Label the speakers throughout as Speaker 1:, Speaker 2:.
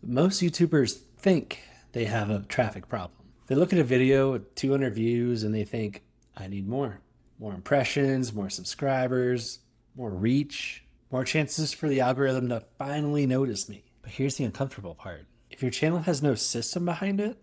Speaker 1: Most YouTubers think they have a traffic problem. They look at a video with 200 views and they think, I need more. More impressions, more subscribers, more reach, more chances for the algorithm to finally notice me. But here's the uncomfortable part. If your channel has no system behind it,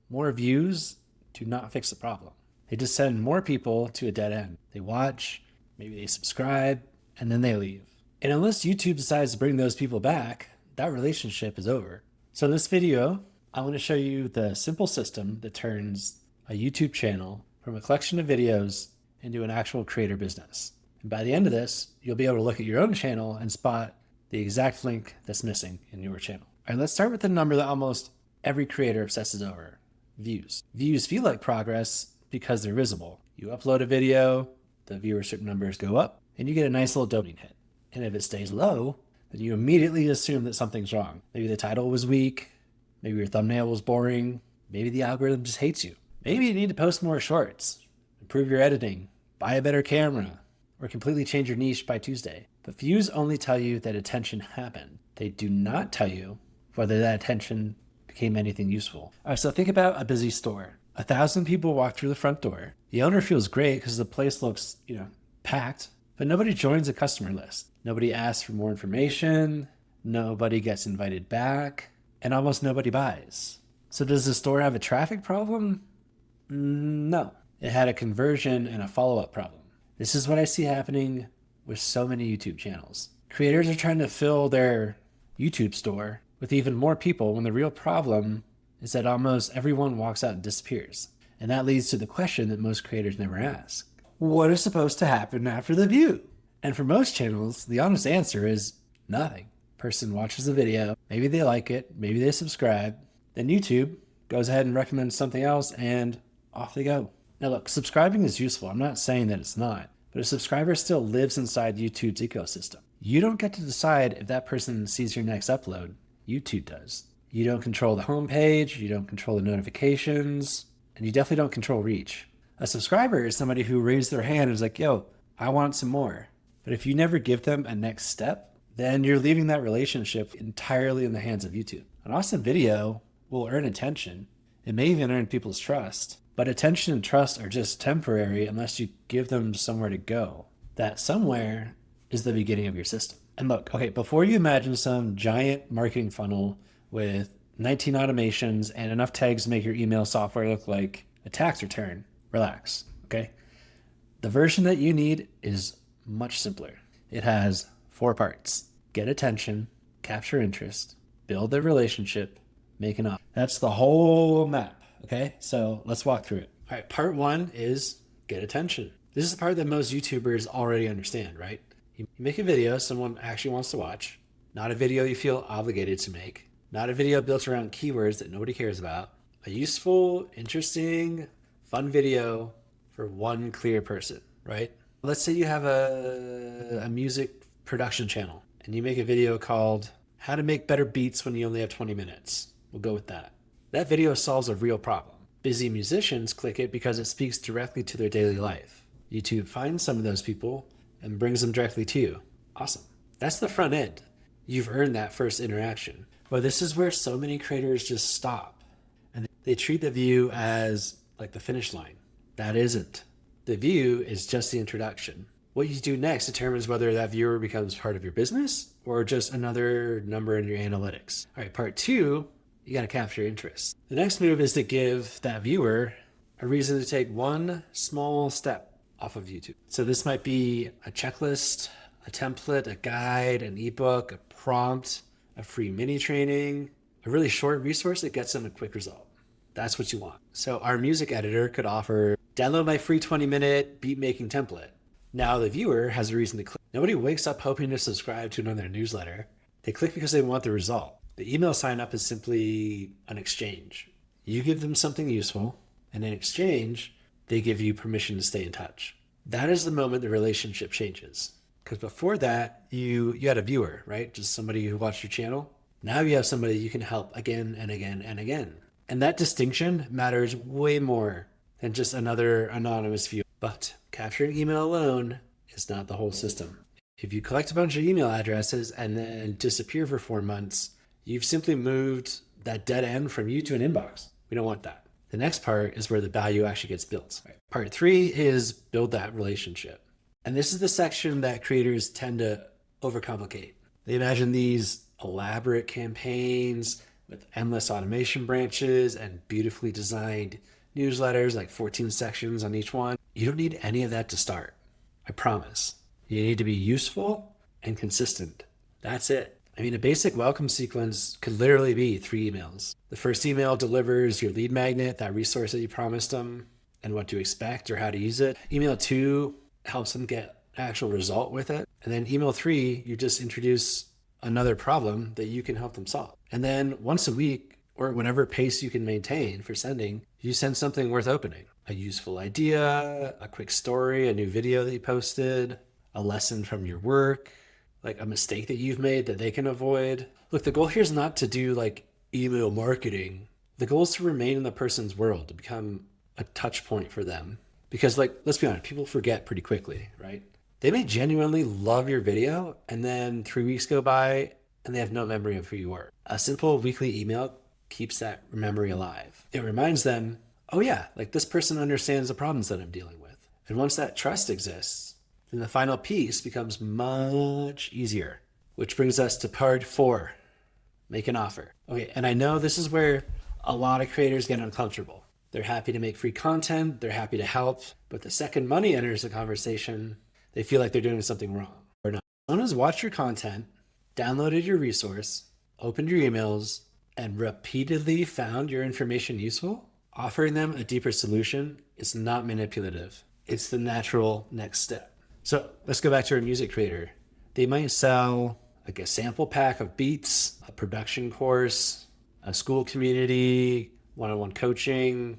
Speaker 1: more views do not fix the problem. They just send more people to a dead end. They watch, maybe they subscribe, and then they leave. And unless YouTube decides to bring those people back, that relationship is over. So in this video, I want to show you the simple system that turns a YouTube channel from a collection of videos into an actual creator business. And by the end of this, you'll be able to look at your own channel and spot the exact link that's missing in your channel. All right, let's start with the number that almost every creator obsesses over: views. Views feel like progress because they're visible. You upload a video, the viewership numbers go up, and you get a nice little dopamine hit. And if it stays low, then you immediately assume that something's wrong. Maybe the title was weak, maybe your thumbnail was boring, maybe the algorithm just hates you. Maybe you need to post more shorts, improve your editing, buy a better camera, or completely change your niche by Tuesday. But views only tell you that attention happened. They do not tell you whether that attention became anything useful. All right, so think about a busy store. 1,000 people walk through the front door. The owner feels great because the place looks, packed, but nobody joins a customer list. Nobody asks for more information. Nobody gets invited back, and almost nobody buys. So does the store have a traffic problem? No. It had a conversion and a follow-up problem. This is what I see happening with so many YouTube channels. Creators are trying to fill their YouTube store with even more people when the real problem is that almost everyone walks out and disappears. And that leads to the question that most creators never ask. What is supposed to happen after the view? And for most channels, the honest answer is nothing. Person watches the video, maybe they like it, maybe they subscribe, then YouTube goes ahead and recommends something else and off they go. Now look, subscribing is useful. I'm not saying that it's not, but a subscriber still lives inside YouTube's ecosystem. You don't get to decide if that person sees your next upload. YouTube does. You don't control the homepage, you don't control the notifications, and you definitely don't control reach. A subscriber is somebody who raised their hand and is like, yo, I want some more. But if you never give them a next step, then you're leaving that relationship entirely in the hands of YouTube. An awesome video will earn attention. It may even earn people's trust, but attention and trust are just temporary unless you give them somewhere to go. That somewhere is the beginning of your system. And look, okay, before you imagine some giant marketing funnel with 19 automations and enough tags to make your email software look like a tax return, relax, okay? The version that you need is much simpler. It has 4 parts: get attention, capture interest, build a relationship, make an offer. That's the whole map, okay? So let's walk through it. All right, part 1 is get attention. This is the part that most YouTubers already understand, right? You make a video someone actually wants to watch, not a video you feel obligated to make, not a video built around keywords that nobody cares about, a useful, interesting, fun video for one clear person, right? Let's say you have a music production channel and you make a video called How to Make Better Beats When You Only Have 20 Minutes. We'll go with that. That video solves a real problem. Busy musicians click it because it speaks directly to their daily life. YouTube finds some of those people and brings them directly to you. Awesome. That's the front end. You've earned that first interaction. But this is where so many creators just stop and they treat the view as like the finish line. That isn't. The view is just the introduction. What you do next determines whether that viewer becomes part of your business or just another number in your analytics. All right, part 2, you got to capture interest. The next move is to give that viewer a reason to take one small step off of YouTube. So this might be a checklist, a template, a guide, an ebook, a prompt, a free mini training, a really short resource that gets them a quick result. That's what you want. So our music editor could offer, download my free 20-minute beat making template. Now the viewer has a reason to click. Nobody wakes up hoping to subscribe to another newsletter. They click because they want the result. The email sign up is simply an exchange. You give them something useful, and in exchange, they give you permission to stay in touch. That is the moment the relationship changes. Because before that, you had a viewer, right? Just somebody who watched your channel. Now you have somebody you can help again and again and again. And that distinction matters way more than just another anonymous viewer. But capturing email alone is not the whole system. If you collect a bunch of email addresses and then disappear for 4 months, You've simply moved that dead end from you to an inbox. We don't want that. The next part is where the value actually gets built. Right. Part 3 is build that relationship. And this is the section that creators tend to overcomplicate. They imagine these elaborate campaigns with endless automation branches and beautifully designed newsletters, like 14 sections on each one. You don't need any of that to start. I promise. You need to be useful and consistent. That's it. I mean, a basic welcome sequence could literally be 3 emails. The first email delivers your lead magnet, that resource that you promised them, and what to expect or how to use it. Email 2 helps them get an actual result with it. And then email 3, you just introduce another problem that you can help them solve. And then once a week, or whatever pace you can maintain for sending, you send something worth opening. A useful idea, a quick story, a new video that you posted, a lesson from your work, like a mistake that you've made that they can avoid. Look, the goal here is not to do like email marketing. The goal is to remain in the person's world, to become a touch point for them. Because like, let's be honest, people forget pretty quickly, right? They may genuinely love your video and then 3 weeks go by and they have no memory of who you were. A simple weekly email keeps that memory alive. It reminds them, oh yeah, like this person understands the problems that I'm dealing with. And once that trust exists, then the final piece becomes much easier. Which brings us to part 4, make an offer. Okay, and I know this is where a lot of creators get uncomfortable. They're happy to make free content, they're happy to help, but the second money enters the conversation, they feel like they're doing something wrong. Or not. Someone has watched your content, downloaded your resource, opened your emails, and repeatedly found your information useful. Offering them a deeper solution is not manipulative. It's the natural next step. So let's go back to our music creator. They might sell like a sample pack of beats, a production course, a school community, one-on-one coaching.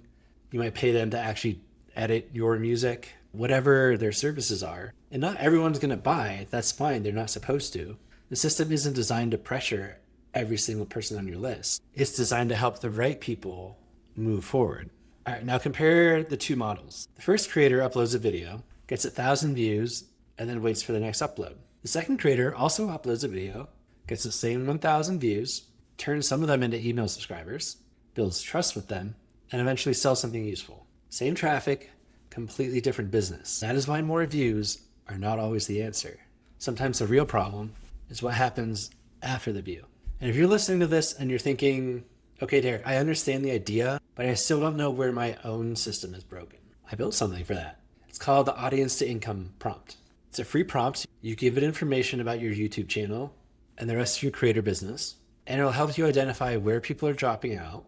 Speaker 1: You might pay them to actually edit your music, whatever their services are. And not everyone's going to buy. That's fine. They're not supposed to. The system isn't designed to pressure every single person on your list. It's designed to help the right people move forward. All right, now compare the 2 models. The first creator uploads a video, gets 1,000 views, and then waits for the next upload. The second creator also uploads a video, gets the same 1,000 views, turns some of them into email subscribers, builds trust with them, and eventually sells something useful. Same traffic, completely different business. That is why more views are not always the answer. Sometimes the real problem is what happens after the view. And if you're listening to this and you're thinking, okay, Derek, I understand the idea, but I still don't know where my own system is broken. I built something for that. It's called the audience to income prompt. It's a free prompt. You give it information about your YouTube channel and the rest of your creator business, and it'll help you identify where people are dropping out,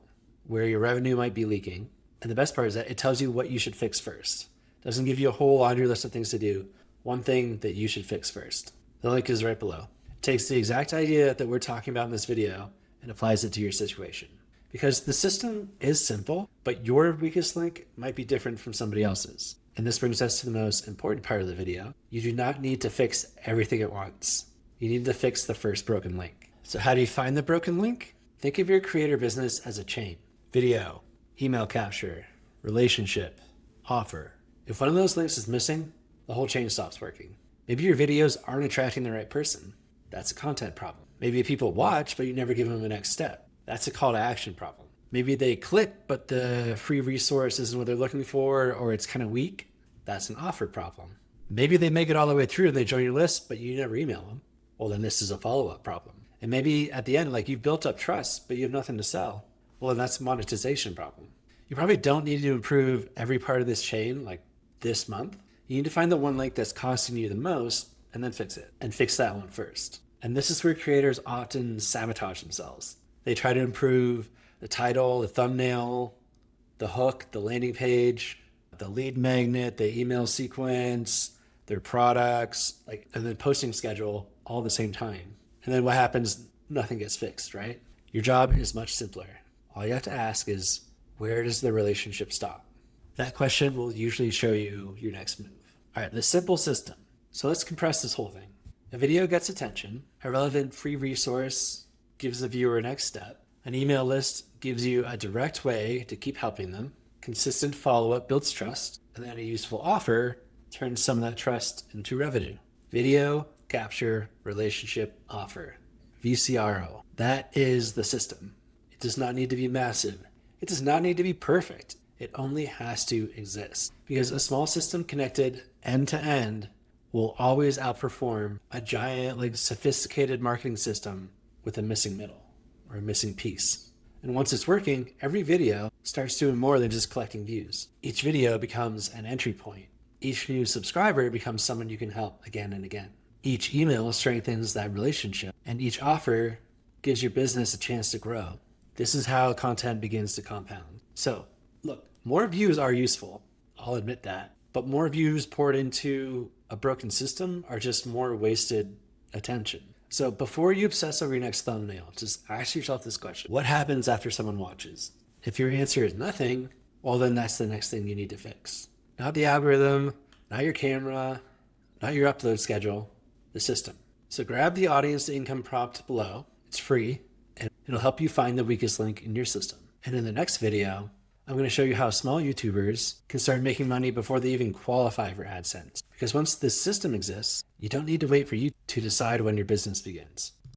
Speaker 1: where your revenue might be leaking. And the best part is that it tells you what you should fix first. It doesn't give you a whole laundry list of things to do. One thing that you should fix first. The link is right below. It takes the exact idea that we're talking about in this video and applies it to your situation. Because the system is simple, but your weakest link might be different from somebody else's. And this brings us to the most important part of the video. You do not need to fix everything at once. You need to fix the first broken link. So how do you find the broken link? Think of your creator business as a chain. Video, email capture, relationship, offer. If one of those links is missing, the whole chain stops working. Maybe your videos aren't attracting the right person. That's a content problem. Maybe people watch, but you never give them a next step. That's a call to action problem. Maybe they click, but the free resource isn't what they're looking for, or it's kind of weak. That's an offer problem. Maybe they make it all the way through and they join your list, but you never email them. Well, then this is a follow-up problem. And maybe at the end, like you've built up trust, but you have nothing to sell. Well, then that's a monetization problem. You probably don't need to improve every part of this chain like this month. You need to find the one link that's costing you the most and then fix it, and fix that one first. And this is where creators often sabotage themselves. They try to improve the title, the thumbnail, the hook, the landing page, the lead magnet, the email sequence, their products, and then posting schedule all at the same time. And then what happens? Nothing gets fixed, right? Your job is much simpler. All you have to ask is, where does the relationship stop? That question will usually show you your next move. All right, the simple system. So let's compress this whole thing. A video gets attention, a relevant free resource gives the viewer a next step, an email list gives you a direct way to keep helping them, consistent follow-up builds trust, and then a useful offer turns some of that trust into revenue. Video, capture, relationship, offer. VCRO. That is the system. It does not need to be massive. It does not need to be perfect. It only has to exist. Because a small system connected end to end will always outperform a giant, like sophisticated marketing system with a missing middle or a missing piece. And once it's working, every video starts doing more than just collecting views. Each video becomes an entry point. Each new subscriber becomes someone you can help again and again. Each email strengthens that relationship, and each offer gives your business a chance to grow. This is how content begins to compound. So, look, more views are useful. I'll admit that. But more views poured into a broken system are just more wasted attention. So before you obsess over your next thumbnail, just ask yourself this question. What happens after someone watches? If your answer is nothing, well, then that's the next thing you need to fix. Not the algorithm, not your camera, not your upload schedule, the system. So grab the audience to income prompt below. It's free, and it'll help you find the weakest link in your system. And in the next video, I'm going to show you how small YouTubers can start making money before they even qualify for AdSense. Because once this system exists, you don't need to wait for you to decide when your business begins.